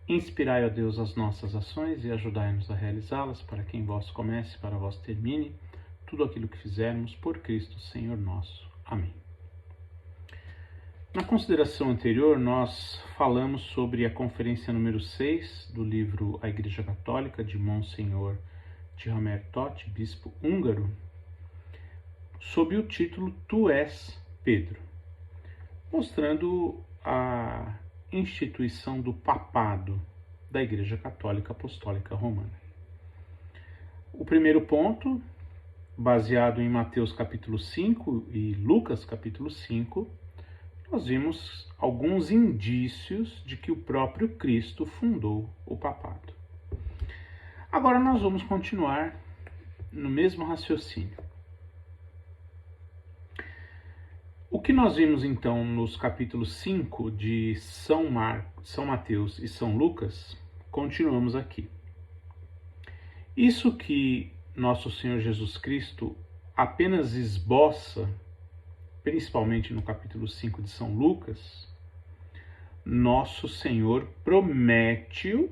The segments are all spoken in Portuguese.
Inspirai, ó Deus, as nossas ações e ajudai-nos a realizá-las, para que em vós comece, para vós termine, tudo aquilo que fizermos por Cristo, Senhor nosso. Amém. Na consideração anterior, nós falamos sobre a conferência número 6 do livro A Igreja Católica, de Monsenhor Tihamer Toth, bispo húngaro, sob o título Tu és Pedro, mostrando a instituição do papado da Igreja Católica Apostólica Romana. O primeiro ponto, baseado em Mateus capítulo 5 e Lucas capítulo 5, nós vimos alguns indícios de que o próprio Cristo fundou o papado. Agora nós vamos continuar no mesmo raciocínio. O que nós vimos então nos capítulos 5 de São Mateus e São Lucas, continuamos aqui. Isso que nosso Senhor Jesus Cristo apenas esboça, principalmente no capítulo 5 de São Lucas, nosso Senhor promete-o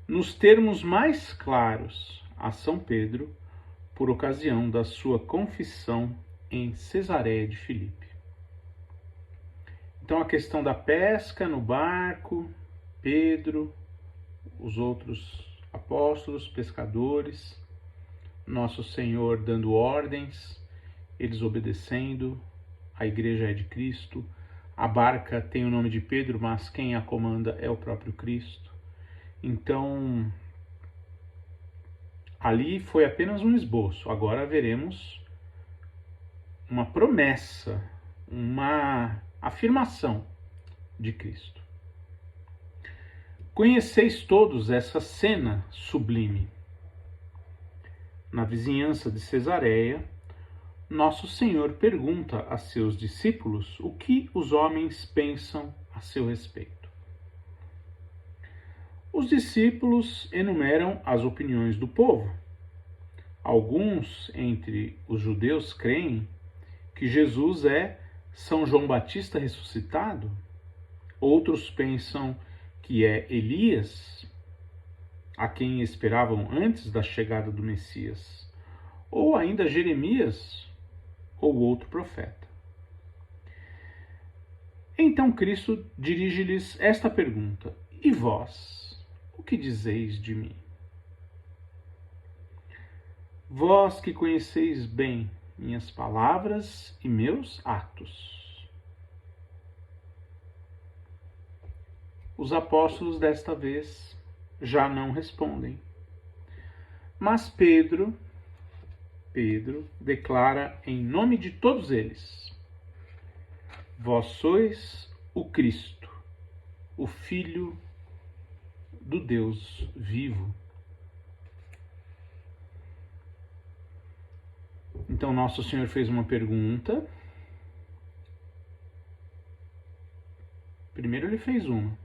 nos termos mais claros a São Pedro por ocasião da sua confissão em Cesareia de Filipe. Então a questão da pesca no barco, Pedro, os outros apóstolos, pescadores, nosso Senhor dando ordens, eles obedecendo, a igreja é de Cristo, a barca tem o nome de Pedro, mas quem a comanda é o próprio Cristo. Então, ali foi apenas um esboço, agora veremos uma promessa, uma afirmação de Cristo. Conheceis todos essa cena sublime. Na vizinhança de Cesareia, nosso Senhor pergunta a seus discípulos o que os homens pensam a seu respeito. Os discípulos enumeram as opiniões do povo. Alguns entre os judeus creem que Jesus é São João Batista ressuscitado. Outros pensam que é Elias, a quem esperavam antes da chegada do Messias, ou ainda Jeremias ou outro profeta. Então Cristo dirige-lhes esta pergunta: e vós, o que dizeis de mim? Vós que conheceis bem minhas palavras e meus atos. Os apóstolos desta vez já não respondem. Mas Pedro declara em nome de todos eles: vós sois o Cristo, o Filho do Deus vivo. Então, nosso Senhor fez uma pergunta. Primeiro ele fez uma.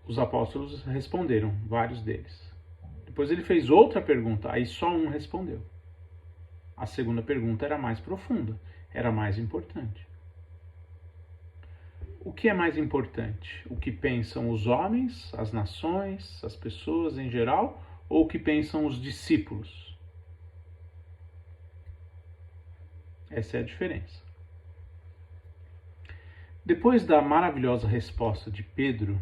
Os apóstolos responderam, vários deles. Depois ele fez outra pergunta, aí só um respondeu. A segunda pergunta era mais profunda, era mais importante. O que é mais importante? O que pensam os homens, as nações, as pessoas em geral, ou o que pensam os discípulos? Essa é a diferença. Depois da maravilhosa resposta de Pedro,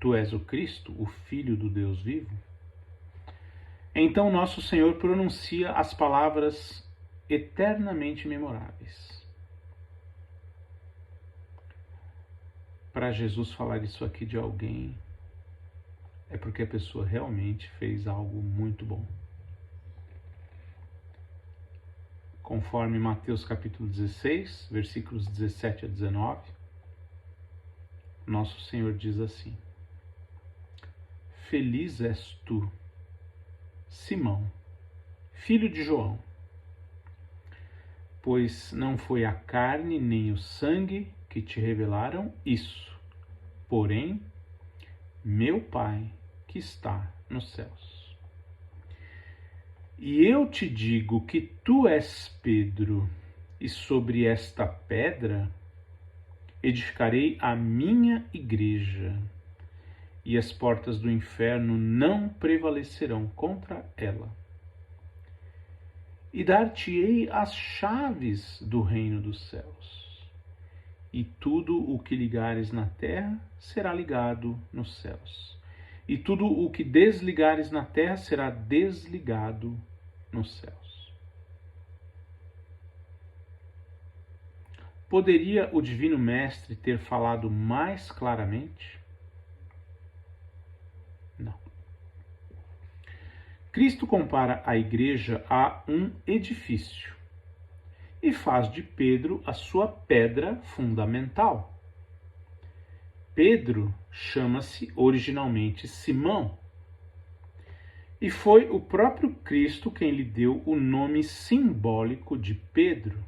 tu és o Cristo, o Filho do Deus vivo, então nosso Senhor pronuncia as palavras eternamente memoráveis. Para Jesus falar isso aqui de alguém, é porque a pessoa realmente fez algo muito bom. Conforme Mateus capítulo 16, versículos 17 a 19, nosso Senhor diz assim: feliz és tu, Simão, filho de João, pois não foi a carne nem o sangue que te revelaram isso, porém, meu Pai que está nos céus. E eu te digo que tu és Pedro, e sobre esta pedra edificarei a minha igreja, e as portas do inferno não prevalecerão contra ela. E dar-te-ei as chaves do reino dos céus. E tudo o que ligares na terra será ligado nos céus. E tudo o que desligares na terra será desligado nos céus. Poderia o Divino Mestre ter falado mais claramente? Não. Cristo compara a igreja a um edifício e faz de Pedro a sua pedra fundamental. Pedro chama-se originalmente Simão, e foi o próprio Cristo quem lhe deu o nome simbólico de Pedro,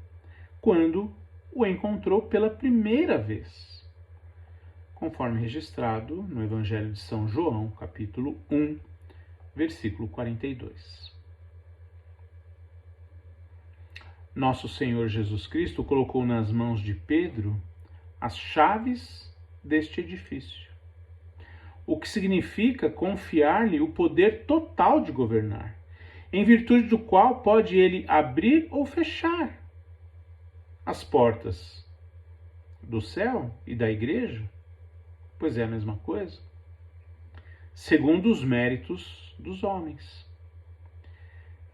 quando o encontrou pela primeira vez, conforme registrado no Evangelho de São João, capítulo 1, versículo 42. Nosso Senhor Jesus Cristo colocou nas mãos de Pedro as chaves deste edifício, o que significa confiar-lhe o poder total de governar, em virtude do qual pode ele abrir ou fechar as portas do céu e da igreja, pois é a mesma coisa, segundo os méritos dos homens.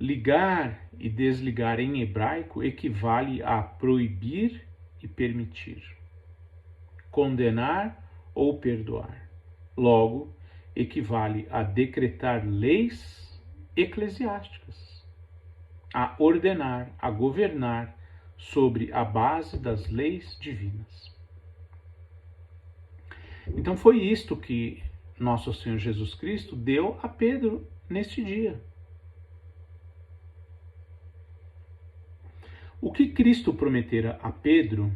Ligar e desligar em hebraico equivale a proibir e permitir, condenar ou perdoar. Logo, equivale a decretar leis eclesiásticas, a ordenar, a governar sobre a base das leis divinas. Então foi isto que nosso Senhor Jesus Cristo deu a Pedro neste dia. O que Cristo prometera a Pedro,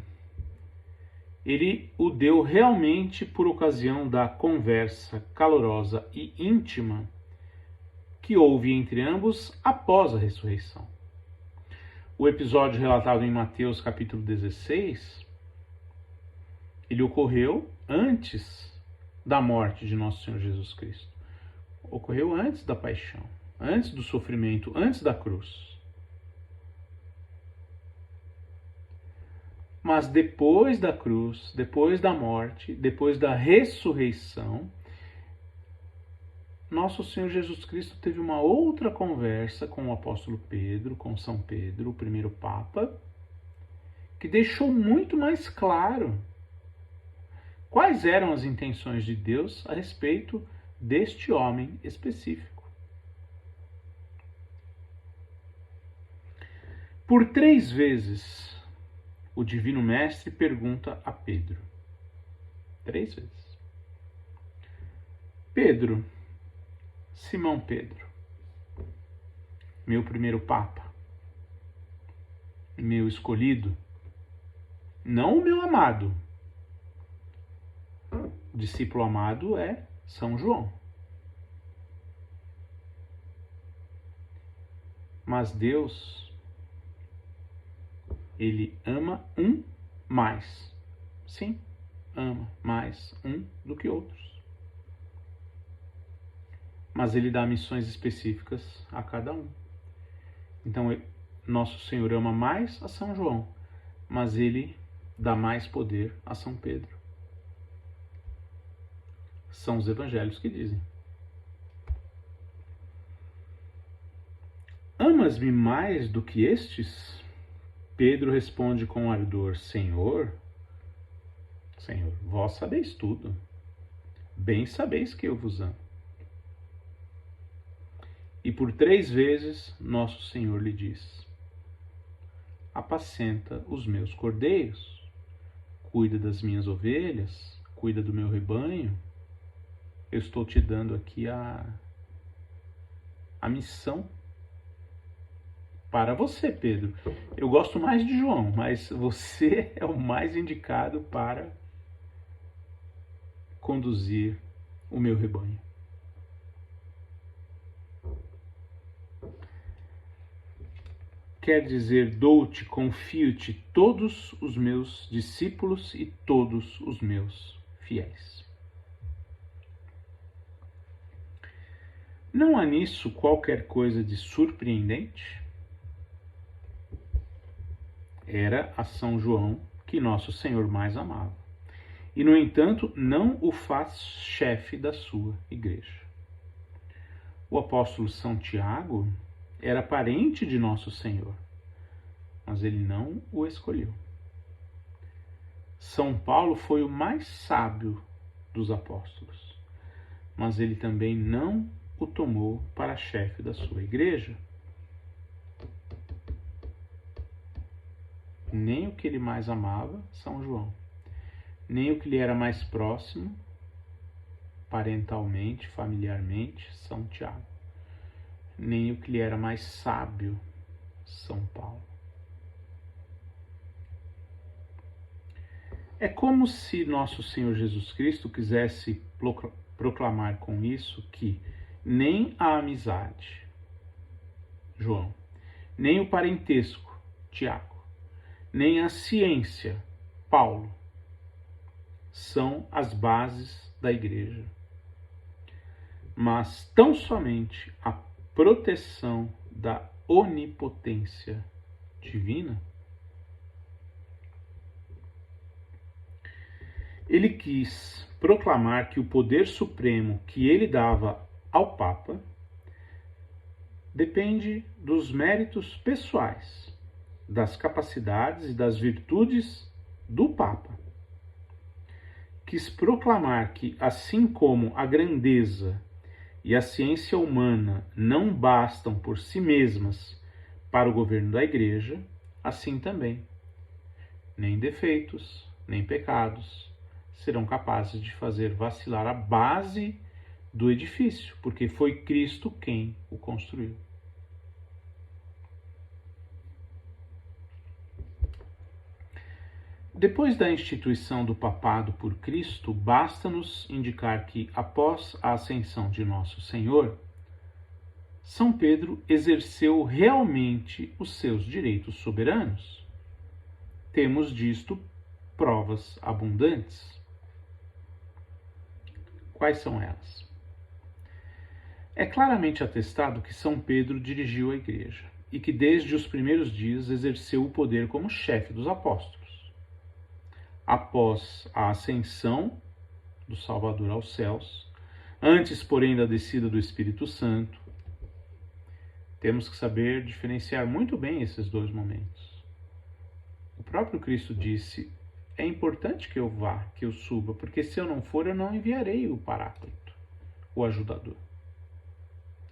ele o deu realmente por ocasião da conversa calorosa e íntima que houve entre ambos após a ressurreição. O episódio relatado em Mateus capítulo 16, ele ocorreu antes da morte de nosso Senhor Jesus Cristo. Ocorreu antes da paixão, antes do sofrimento, antes da cruz. Mas depois da cruz, depois da morte, depois da ressurreição, nosso Senhor Jesus Cristo teve uma outra conversa com o apóstolo Pedro, com São Pedro, o primeiro Papa, que deixou muito mais claro quais eram as intenções de Deus a respeito deste homem específico. Por 3 vezes, o Divino Mestre pergunta a Pedro. 3 vezes. Pedro, Simão Pedro, meu primeiro Papa, meu escolhido, não o meu amado. O discípulo amado é São João. Mas Deus, ele ama um mais. Sim, ama mais um do que outros. Mas ele dá missões específicas a cada um. Então, nosso Senhor ama mais a São João, mas ele dá mais poder a São Pedro. São os evangelhos que dizem. Amas-me mais do que estes? Pedro responde com ardor: Senhor, vós sabeis tudo. Bem sabeis que eu vos amo. E por 3 vezes nosso Senhor lhe diz: apacenta os meus cordeiros, cuida das minhas ovelhas, cuida do meu rebanho. Eu estou te dando aqui a missão para você, Pedro. Eu gosto mais de João, mas você é o mais indicado para conduzir o meu rebanho. quer dizer dou-te, confio-te todos os meus discípulos e todos os meus fiéis. Não há nisso qualquer coisa de surpreendente? Era a São João que nosso Senhor mais amava. E, no entanto, não o faz chefe da sua igreja. O apóstolo São Tiago era parente de nosso Senhor, mas ele não o escolheu. São Paulo foi o mais sábio dos apóstolos, mas ele também não o tomou para chefe da sua igreja. Nem o que ele mais amava, São João, nem o que lhe era mais próximo, parentalmente, familiarmente, São Tiago, nem o que lhe era mais sábio, São Paulo. É como se nosso Senhor Jesus Cristo quisesse proclamar com isso que nem a amizade, João, nem o parentesco, Tiago, nem a ciência, Paulo, são as bases da igreja, mas tão somente a proteção da onipotência divina. Ele quis proclamar que o poder supremo que ele dava ao Papa depende dos méritos pessoais, das capacidades e das virtudes do Papa. Quis proclamar que, assim como a grandeza e a ciência humana não bastam por si mesmas para o governo da Igreja, assim também, nem defeitos, nem pecados serão capazes de fazer vacilar a base do edifício, porque foi Cristo quem o construiu. Depois da instituição do papado por Cristo, basta-nos indicar que, após a ascensão de nosso Senhor, São Pedro exerceu realmente os seus direitos soberanos. Temos disto provas abundantes. Quais são elas? É claramente atestado que São Pedro dirigiu a igreja e que desde os primeiros dias exerceu o poder como chefe dos apóstolos. Após a ascensão do Salvador aos céus, antes, porém, da descida do Espírito Santo, temos que saber diferenciar muito bem esses dois momentos. O próprio Cristo disse: é importante que eu vá, que eu suba, porque se eu não for, eu não enviarei o Paráclito, o ajudador,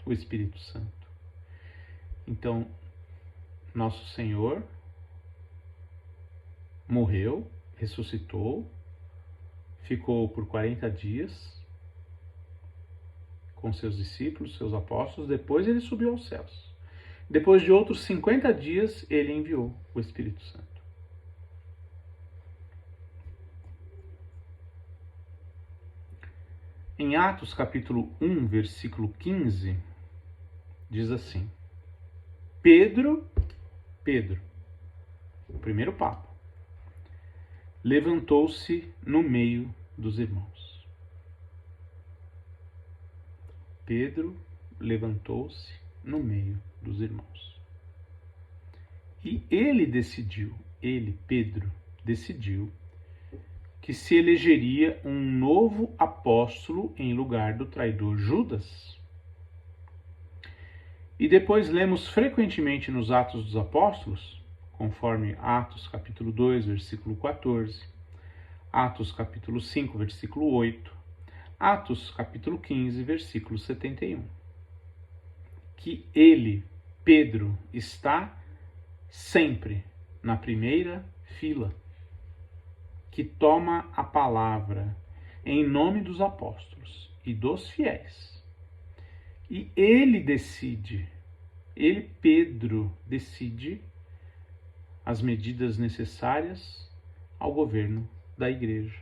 o Espírito Santo. Então, nosso Senhor morreu, ressuscitou, ficou por 40 dias com seus discípulos, seus apóstolos, depois ele subiu aos céus. Depois de outros 50 dias, ele enviou o Espírito Santo. Em Atos capítulo 1, versículo 15, diz assim: Pedro, o primeiro Papa, levantou-se no meio dos irmãos. Pedro levantou-se no meio dos irmãos. E Pedro, decidiu que se elegeria um novo apóstolo em lugar do traidor Judas. E depois lemos frequentemente nos Atos dos Apóstolos, conforme Atos capítulo 2, versículo 14, Atos capítulo 5, versículo 8, Atos capítulo 15, versículo 71, que ele, Pedro, está sempre na primeira fila, que toma a palavra em nome dos apóstolos e dos fiéis. E ele, Pedro, decide as medidas necessárias ao governo da igreja.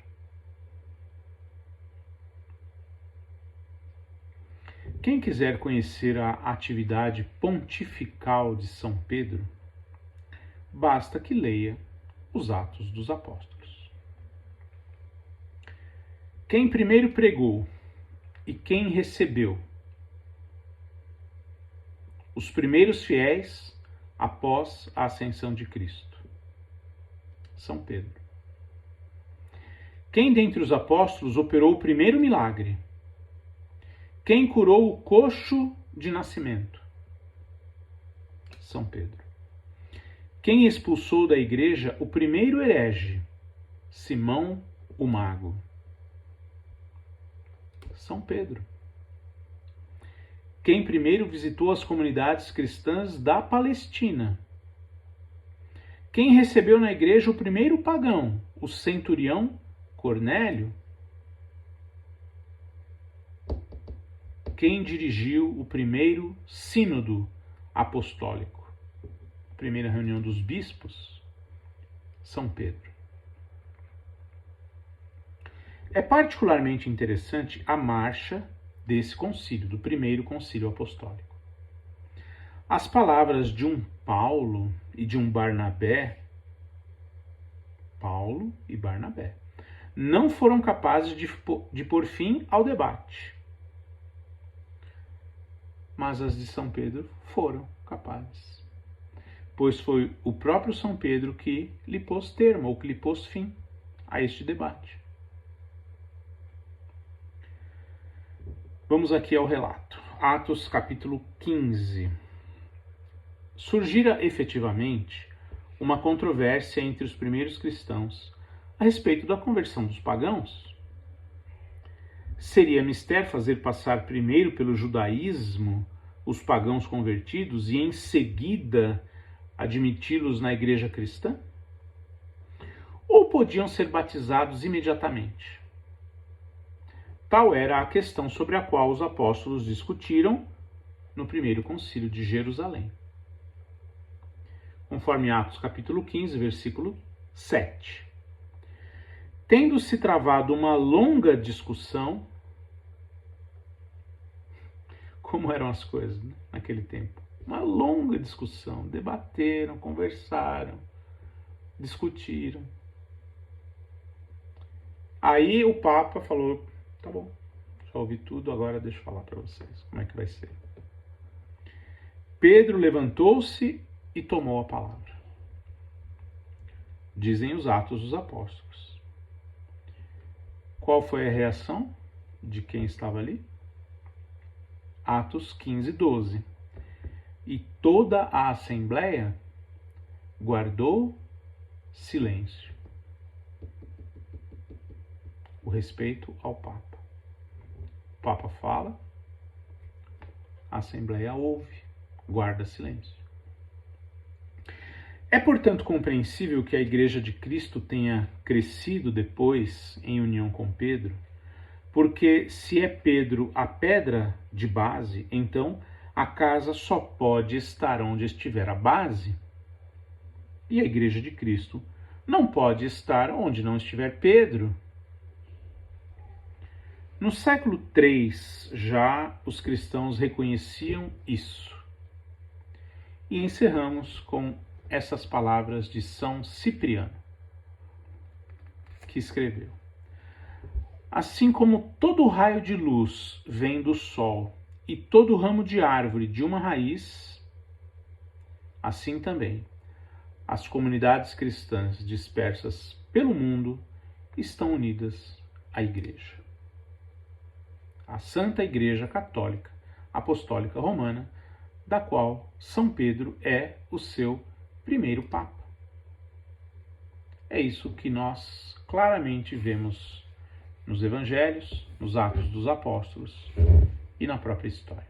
Quem quiser conhecer a atividade pontifical de São Pedro, basta que leia os Atos dos Apóstolos. Quem primeiro pregou e quem recebeu os primeiros fiéis após a ascensão de Cristo? São Pedro. Quem dentre os apóstolos operou o primeiro milagre? Quem curou o coxo de nascimento? São Pedro. Quem expulsou da igreja o primeiro herege? Simão o Mago. São Pedro. Quem primeiro visitou as comunidades cristãs da Palestina? Quem recebeu na igreja o primeiro pagão, o centurião Cornélio? Quem dirigiu o primeiro sínodo apostólico? A primeira reunião dos bispos? São Pedro. É particularmente interessante a marcha desse concílio, do primeiro concílio apostólico. As palavras de um Paulo e de um Barnabé, Paulo e Barnabé, não foram capazes de pôr fim ao debate. Mas as de São Pedro foram capazes. Pois foi o próprio São Pedro que lhe pôs termo, ou que lhe pôs fim a este debate. Vamos aqui ao relato. Atos capítulo 15. Surgira efetivamente uma controvérsia entre os primeiros cristãos a respeito da conversão dos pagãos. Seria mister fazer passar primeiro pelo judaísmo os pagãos convertidos e em seguida admiti-los na igreja cristã? Ou podiam ser batizados imediatamente? Tal era a questão sobre a qual os apóstolos discutiram no primeiro concílio de Jerusalém. Conforme Atos capítulo 15, versículo 7. Tendo-se travado uma longa discussão, como eram as coisas, né, naquele tempo? Uma longa discussão, debateram, conversaram, discutiram. Aí o Papa falou, tá bom, já ouvi tudo, agora deixa eu falar para vocês como é que vai ser. Pedro levantou-se e tomou a palavra. Dizem os Atos dos Apóstolos. Qual foi a reação de quem estava ali? Atos 15, 12. E toda a assembleia guardou silêncio. O respeito ao Papa. O Papa fala, a assembleia ouve, guarda silêncio. É, portanto, compreensível que a Igreja de Cristo tenha crescido depois em união com Pedro, porque se é Pedro a pedra de base, então a casa só pode estar onde estiver a base, e a Igreja de Cristo não pode estar onde não estiver Pedro. No século III, já os cristãos reconheciam isso. E encerramos com essas palavras de São Cipriano, que escreveu: assim como todo raio de luz vem do sol e todo ramo de árvore de uma raiz, assim também as comunidades cristãs dispersas pelo mundo estão unidas à Igreja. A Santa Igreja Católica Apostólica Romana, da qual São Pedro é o seu primeiro Papa. É isso que nós claramente vemos nos Evangelhos, nos Atos dos Apóstolos e na própria história.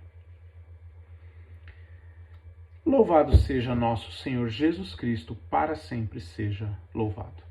Louvado seja nosso Senhor Jesus Cristo, para sempre seja louvado.